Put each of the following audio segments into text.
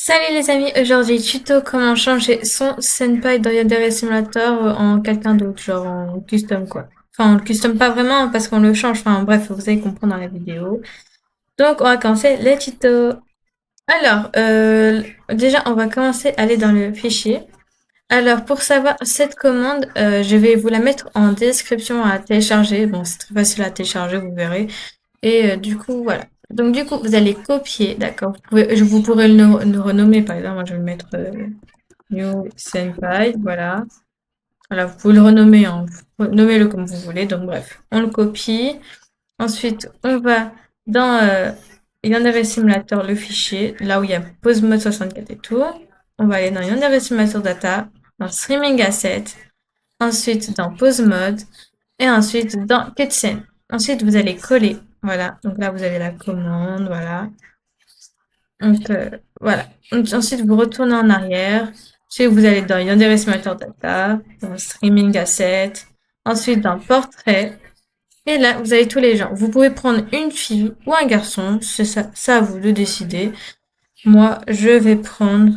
Salut les amis, aujourd'hui tuto comment changer son senpai dans Yandere Simulator en quelqu'un d'autre, genre en custom quoi. Enfin on le custom pas vraiment parce qu'on le change, enfin bref vous allez comprendre dans la vidéo. Donc on va commencer les tutos. Alors déjà on va commencer à aller dans le fichier. Alors pour savoir cette commande, je vais vous la mettre en description à télécharger. Bon c'est très facile à télécharger, vous verrez. Et du coup, voilà. Donc du coup, vous allez copier, d'accord. Vous pourrez le renommer, par exemple, moi je vais le mettre New Senpai, voilà. Voilà, vous pouvez le renommer, hein. Nommez-le comme vous voulez. Donc bref, on le copie. Ensuite, on va dans Yandere Simulator, le fichier, là où il y a Pose Mode 64 et tout. On va aller dans Yandere Simulator Data, dans Streaming Asset, ensuite dans Pose Mode, et ensuite dans Cutscene. Ensuite, vous allez coller. Voilà. Donc là, vous avez la commande. Voilà. Donc, voilà. Ensuite, vous retournez en arrière. Ensuite, vous allez dans Yandere Simulator Data, dans Streaming Asset. Ensuite, dans Portrait. Et là, vous avez tous les gens. Vous pouvez prendre une fille ou un garçon. C'est ça, ça à vous de décider. Moi, je vais prendre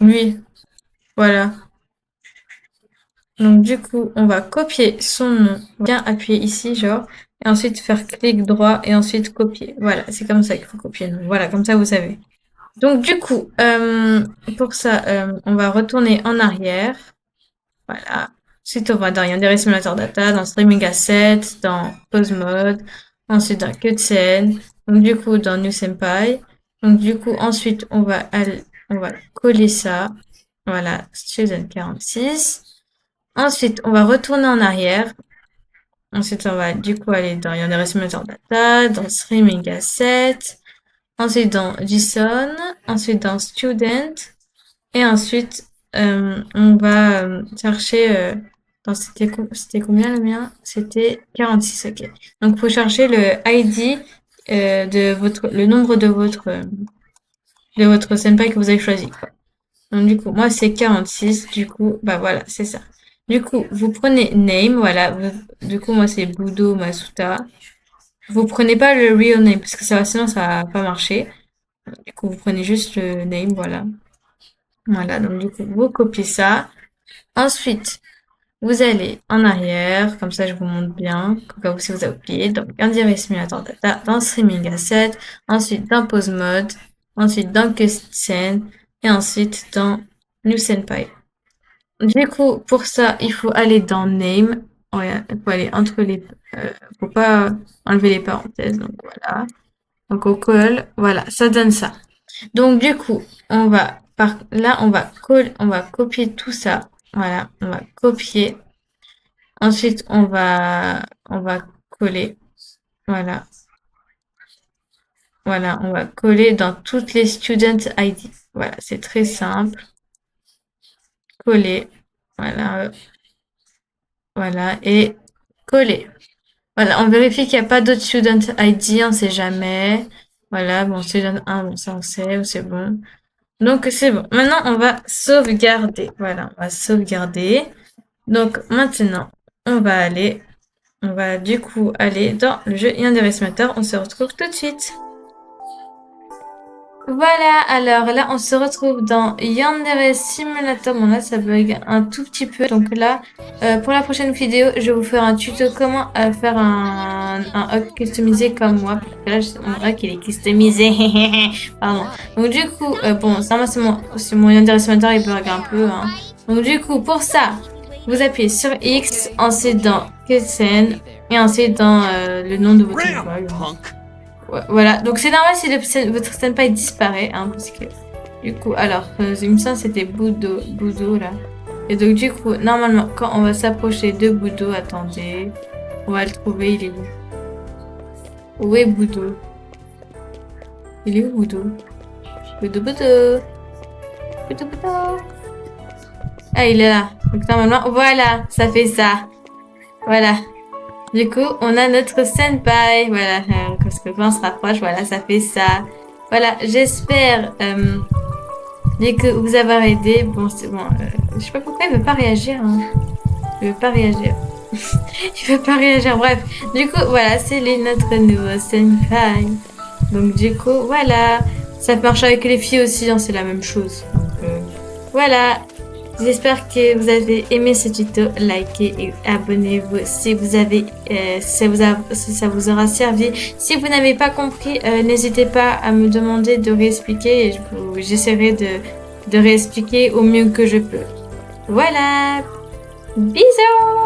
lui. Voilà. Donc du coup, on va copier son nom, bien appuyer ici, genre, et ensuite faire clic droit et ensuite copier. Voilà, c'est comme ça qu'il faut copier le nom. Voilà, comme ça vous savez. Donc du coup, pour ça, on va retourner en arrière. Voilà. Ensuite, on va dans Yandere Simulator Data, dans Streaming Asset, dans Pause Mode, ensuite dans Cutscene. Donc du coup, dans New Senpai. Donc du coup, ensuite, on va coller ça. Voilà, Student 46. Ensuite, on va retourner en arrière. Ensuite, on va du coup aller dans Yandere Simulator Data, dans Streaming Asset, ensuite dans JSON, ensuite dans Student, et ensuite on va chercher. C'était combien le mien? C'était 46, ok. Donc, il faut chercher le ID le nombre de votre senpai que vous avez choisi, quoi. Donc, du coup, moi, c'est 46. Du coup, bah voilà, c'est ça. Du coup, vous prenez name, voilà. Du coup, moi, c'est Budo Masuta. Vous prenez pas le real name, parce que sinon, ça va pas marcher. Du coup, vous prenez juste le name, voilà. Voilà, donc du coup, vous copiez ça. Ensuite, vous allez en arrière, comme ça, je vous montre bien, comme ça, si vous avez oublié. Donc, Yandere Simulator Data, dans Streaming Asset, ensuite dans Pause Mode, ensuite dans Cutscene, et ensuite dans New Senpai. Du coup, pour ça, il faut aller dans Name. Ouais, il faut aller entre les... faut pas enlever les parenthèses. Donc voilà. Donc on colle. Voilà, ça donne ça. Donc du coup, on va... Là, on va copier tout ça. Voilà, on va copier. Ensuite, on va coller. Voilà. Voilà, on va coller dans toutes les student ID. Voilà, c'est très simple. Coller. Voilà. Voilà. Et coller. Voilà, on vérifie qu'il n'y a pas d'autres student ID, on sait jamais. Voilà, bon, student 1, bon, ça on sait, c'est bon. Donc c'est bon. Maintenant, on va sauvegarder. Voilà, on va sauvegarder. Donc maintenant, on va du coup aller dans le jeu Yandere Simulator. On se retrouve tout de suite. Voilà, alors là, on se retrouve dans Yandere Simulator. Bon, là, ça bug un tout petit peu. Donc là, pour la prochaine vidéo, je vais vous faire un tuto comment faire un hub customisé comme moi. Parce que là, mon hub, il est customisé. Pardon. Donc du coup, bon, ça, moi, c'est mon Yandere Simulator, il bug un peu, hein. Donc du coup, pour ça, vous appuyez sur X, ensuite dans Cutscene, et ensuite dans le nom de votre joueur. Ouais, voilà, donc c'est normal si votre senpai disparaît, hein, parce que du coup, alors, il me semble que c'était Budo là. Et donc du coup, normalement, quand on va s'approcher de Budo, attendez, on va le trouver, il est où? Où est Budo? Il est où Budo? Budo, Budo! Budo, Budo! Ah, il est là. Donc normalement, voilà, ça fait ça. Voilà. Du coup, on a notre senpai. Voilà, parce que quand on se rapproche, voilà, ça fait ça. Voilà, j'espère que vous avoir aidé. Bon, c'est bon. Je sais pas pourquoi il veut pas réagir. Hein. Il veut pas réagir. Il veut pas réagir. Bref, du coup, voilà, c'est notre nouveau senpai. Donc du coup, voilà. Ça marche avec les filles aussi, hein, c'est la même chose. Donc, voilà. J'espère que vous avez aimé ce tuto. Likez et abonnez-vous si vous avez, si ça vous aura servi. Si vous n'avez pas compris, n'hésitez pas à me demander de réexpliquer et j'essaierai de réexpliquer au mieux que je peux. Voilà. Bisous!